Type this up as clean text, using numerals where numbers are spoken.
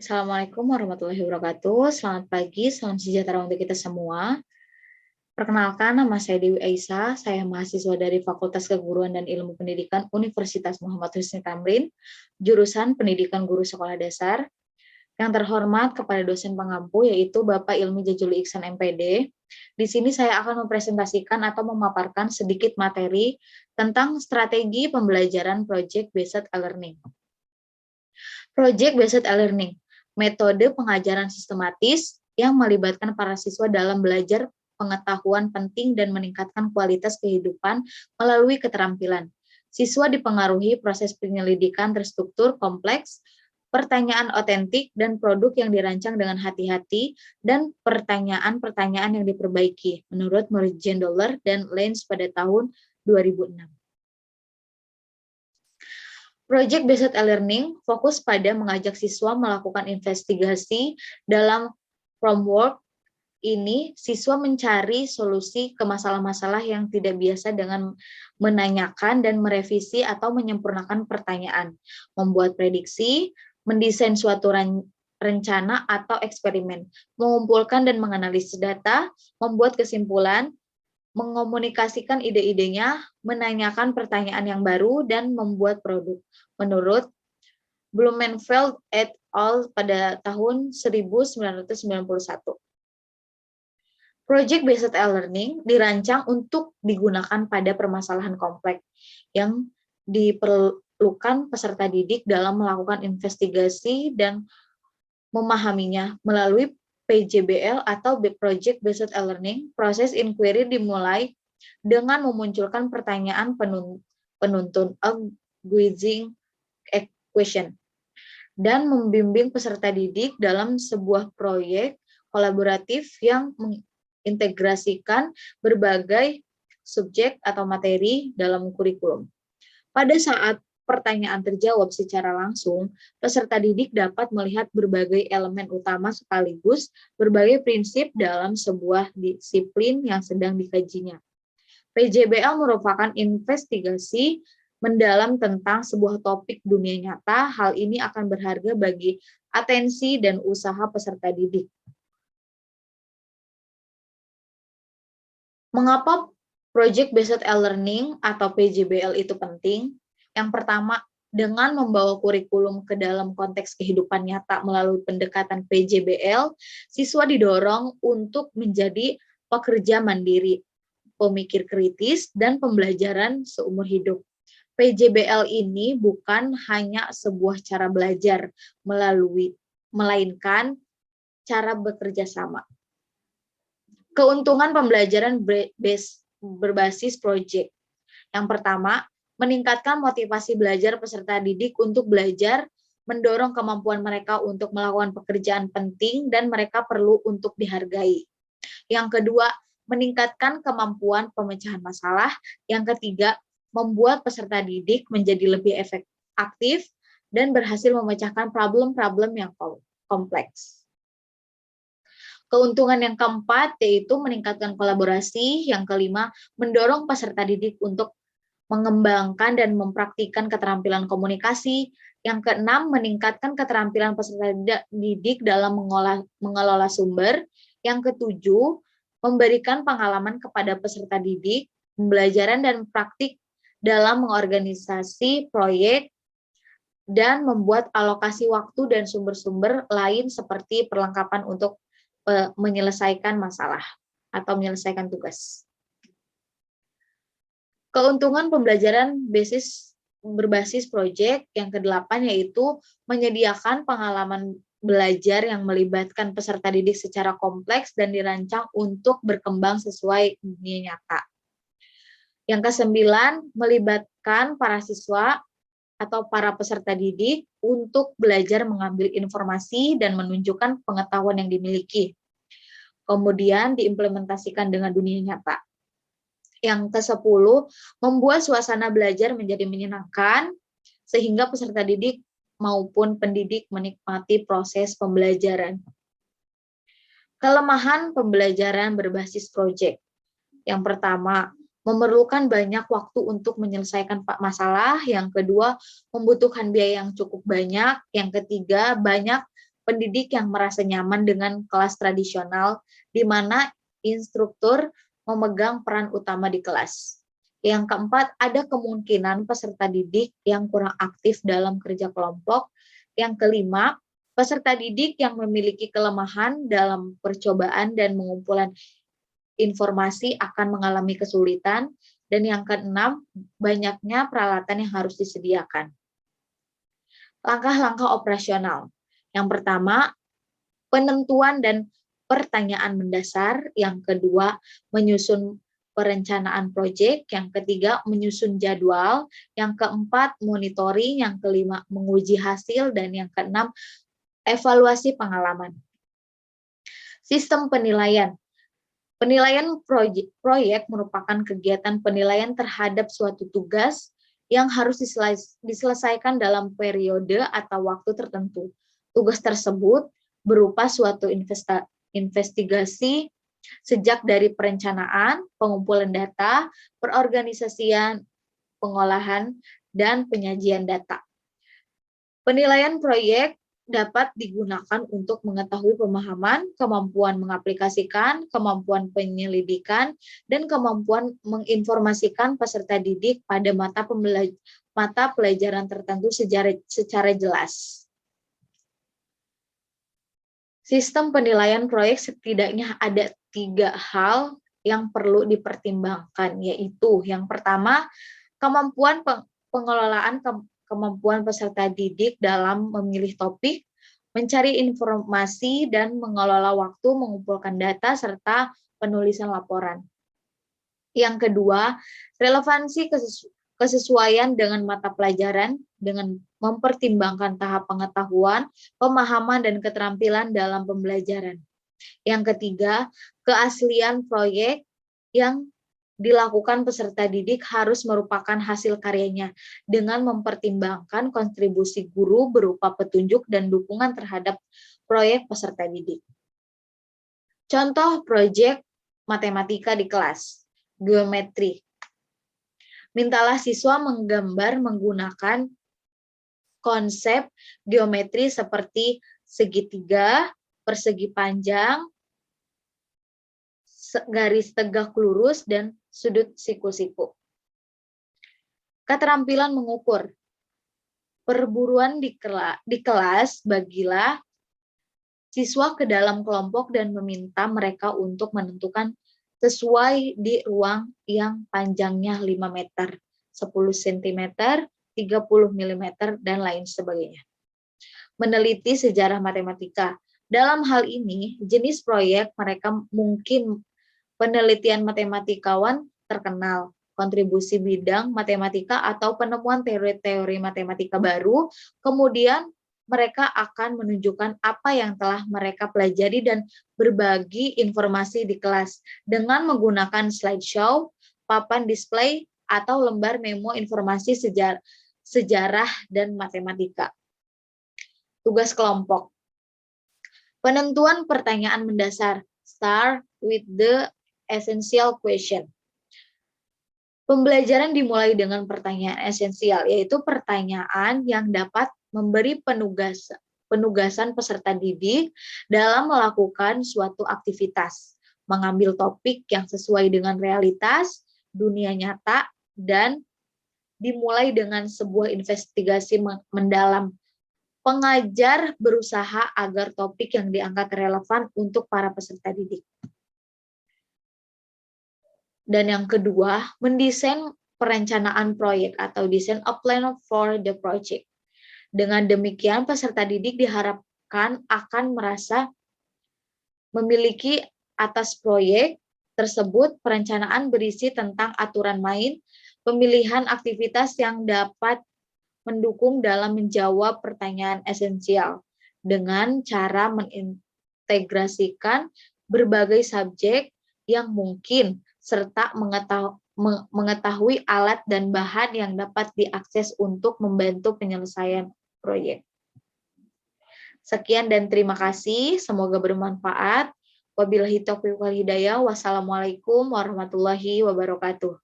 Assalamualaikum warahmatullahi wabarakatuh. Selamat pagi, salam sejahtera untuk kita semua. Perkenalkan, nama saya Dewi Aisyah. Saya mahasiswa dari Fakultas Keguruan dan Ilmu Pendidikan Universitas Muhammad Husni Tamrin, jurusan Pendidikan Guru Sekolah Dasar. Yang terhormat kepada dosen pengampu yaitu Bapak Ilmi Jajuli Iksan MPD. Di sini saya akan mempresentasikan atau memaparkan sedikit materi tentang strategi pembelajaran Project Based Learning. Project Based Learning, metode pengajaran sistematis yang melibatkan para siswa dalam belajar pengetahuan penting dan meningkatkan kualitas kehidupan melalui keterampilan. Siswa dipengaruhi proses penyelidikan terstruktur kompleks, pertanyaan otentik, dan produk yang dirancang dengan hati-hati, dan pertanyaan-pertanyaan yang diperbaiki, menurut Mergen Dollar dan Lenz pada tahun 2006. Project Based Learning fokus pada mengajak siswa melakukan investigasi dalam framework ini. Siswa mencari solusi ke masalah-masalah yang tidak biasa dengan menanyakan dan merevisi atau menyempurnakan pertanyaan, membuat prediksi, mendesain suatu rencana atau eksperimen, mengumpulkan dan menganalisis data, membuat kesimpulan, mengomunikasikan ide-idenya, menanyakan pertanyaan yang baru, dan membuat produk. Menurut Blumenfeld et al. Pada tahun 1991. Project Based Learning dirancang untuk digunakan pada permasalahan kompleks yang diperlukan peserta didik dalam melakukan investigasi dan memahaminya melalui PJBL atau Project Based Learning. Proses inquiry dimulai dengan memunculkan pertanyaan penuntun guiding question dan membimbing peserta didik dalam sebuah proyek kolaboratif yang mengintegrasikan berbagai subjek atau materi dalam kurikulum. Pada saat pertanyaan terjawab secara langsung, peserta didik dapat melihat berbagai elemen utama sekaligus berbagai prinsip dalam sebuah disiplin yang sedang dikajinya. PJBL merupakan investigasi mendalam tentang sebuah topik dunia nyata. Hal ini akan berharga bagi atensi dan usaha peserta didik. Mengapa Project Based Learning atau PJBL itu penting? Yang pertama, dengan membawa kurikulum ke dalam konteks kehidupan nyata melalui pendekatan PJBL, siswa didorong untuk menjadi pekerja mandiri, pemikir kritis, dan pembelajaran seumur hidup. PJBL ini bukan hanya sebuah cara belajar melainkan cara bekerja sama. Keuntungan pembelajaran berbasis proyek. Yang pertama, meningkatkan motivasi belajar peserta didik untuk belajar, mendorong kemampuan mereka untuk melakukan pekerjaan penting dan mereka perlu untuk dihargai. Yang kedua, meningkatkan kemampuan pemecahan masalah. Yang ketiga, membuat peserta didik menjadi lebih aktif dan berhasil memecahkan problem-problem yang kompleks. Keuntungan yang keempat yaitu meningkatkan kolaborasi. Yang kelima, mendorong peserta didik untuk mengembangkan dan mempraktikkan keterampilan komunikasi. Yang keenam, meningkatkan keterampilan peserta didik dalam mengelola sumber. Yang ketujuh, memberikan pengalaman kepada peserta didik, pembelajaran dan praktik dalam mengorganisasi proyek, dan membuat alokasi waktu dan sumber-sumber lain seperti perlengkapan untuk menyelesaikan masalah atau menyelesaikan tugas. Keuntungan pembelajaran berbasis proyek yang kedelapan yaitu menyediakan pengalaman belajar yang melibatkan peserta didik secara kompleks dan dirancang untuk berkembang sesuai dunia nyata. Yang kesembilan, melibatkan para siswa atau para peserta didik untuk belajar mengambil informasi dan menunjukkan pengetahuan yang dimiliki. Kemudian diimplementasikan dengan dunia nyata. Yang ke-10, membuat suasana belajar menjadi menyenangkan sehingga peserta didik maupun pendidik menikmati proses pembelajaran. Kelemahan pembelajaran berbasis proyek. Yang pertama, memerlukan banyak waktu untuk menyelesaikan masalah. Yang kedua, membutuhkan biaya yang cukup banyak. Yang ketiga, banyak pendidik yang merasa nyaman dengan kelas tradisional, di mana instruktur memegang peran utama di kelas. Yang keempat, ada kemungkinan peserta didik yang kurang aktif dalam kerja kelompok. Yang kelima, peserta didik yang memiliki kelemahan dalam percobaan dan pengumpulan informasi akan mengalami kesulitan. Dan yang keenam, banyaknya peralatan yang harus disediakan. Langkah-langkah operasional. Yang pertama, penentuan dan pertanyaan mendasar. Yang kedua, menyusun perencanaan proyek. Yang ketiga, menyusun jadwal. Yang keempat, monitoring. Yang kelima, menguji hasil. Dan yang keenam, evaluasi pengalaman. Sistem penilaian. Penilaian proyek merupakan kegiatan penilaian terhadap suatu tugas yang harus diselesaikan dalam periode atau waktu tertentu. Tugas tersebut berupa suatu investigasi sejak dari perencanaan, pengumpulan data, perorganisasian, pengolahan, dan penyajian data. Penilaian proyek dapat digunakan untuk mengetahui pemahaman, kemampuan mengaplikasikan, kemampuan penyelidikan, dan kemampuan menginformasikan peserta didik pada mata pelajaran tertentu secara jelas. Sistem penilaian proyek setidaknya ada 3 hal yang perlu dipertimbangkan, yaitu yang pertama, kemampuan pengelolaan kemampuan peserta didik dalam memilih topik, mencari informasi, dan mengelola waktu, mengumpulkan data, serta penulisan laporan. Yang kedua, relevansi kesesuaian dengan mata pelajaran dengan mempertimbangkan tahap pengetahuan, pemahaman, dan keterampilan dalam pembelajaran. Yang ketiga, keaslian proyek yang dilakukan peserta didik harus merupakan hasil karyanya dengan mempertimbangkan kontribusi guru berupa petunjuk dan dukungan terhadap proyek peserta didik. Contoh proyek matematika di kelas, geometri. Mintalah siswa menggambar menggunakan konsep geometri seperti segitiga, persegi panjang, garis tegak lurus, dan sudut siku-siku. Keterampilan mengukur. Perburuan di kelas, bagilah siswa ke dalam kelompok dan meminta mereka untuk menentukan sesuai di ruang yang panjangnya 5 meter, 10 cm, 30 mm, dan lain sebagainya. Meneliti sejarah matematika. Dalam hal ini, jenis proyek mereka mungkin penelitian matematikawan terkenal, kontribusi bidang matematika, atau penemuan teori-teori matematika baru. Kemudian mereka akan menunjukkan apa yang telah mereka pelajari dan berbagi informasi di kelas dengan menggunakan slideshow, papan display, atau lembar memo informasi sejarah dan matematika. Tugas kelompok. Penentuan pertanyaan mendasar. Start with the essential question. Pembelajaran dimulai dengan pertanyaan esensial, yaitu pertanyaan yang dapat memberi penugasan peserta didik dalam melakukan suatu aktivitas, mengambil topik yang sesuai dengan realitas, dunia nyata, dan dimulai dengan sebuah investigasi mendalam. Pengajar berusaha agar topik yang diangkat relevan untuk para peserta didik. Dan yang kedua, mendesain perencanaan proyek atau design a plan for the project. Dengan demikian, peserta didik diharapkan akan merasa memiliki atas proyek tersebut. Perencanaan berisi tentang aturan main, pemilihan aktivitas yang dapat mendukung dalam menjawab pertanyaan esensial dengan cara mengintegrasikan berbagai subjek yang mungkin serta mengetahui alat dan bahan yang dapat diakses untuk membantu penyelesaian proyek. Sekian dan terima kasih, semoga bermanfaat. Wabillahi taufiq wal hidayah. Wassalamualaikum warahmatullahi wabarakatuh.